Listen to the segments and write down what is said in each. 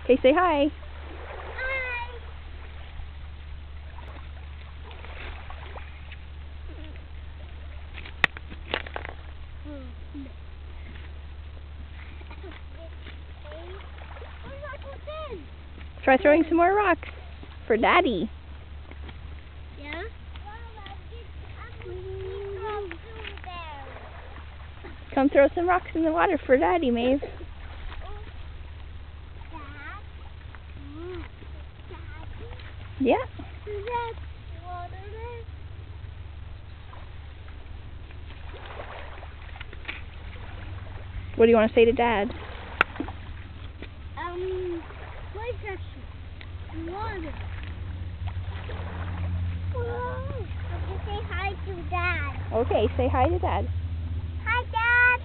Okay, say hi. Hi. Try throwing some more rocks for Daddy. Yeah? Come throw some rocks in the water for Daddy, Maeve. Yeah. What do you want to say to Dad? What is that? Water. Let's say hi to Dad. Okay, say hi to Dad. Hi, Dad.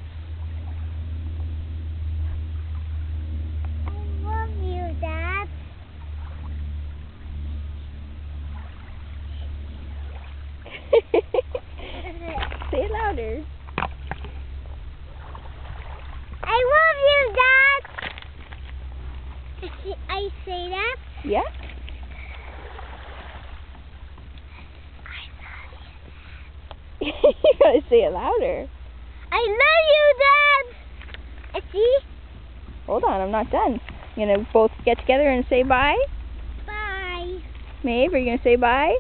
I love you, Dad. Say it louder. I love you, Dad. I say that? Yeah? You gotta say it louder. I love you, Dad. See? Hold on, I'm not done. You gonna both get together and say bye? Bye. Maeve, are you gonna say bye?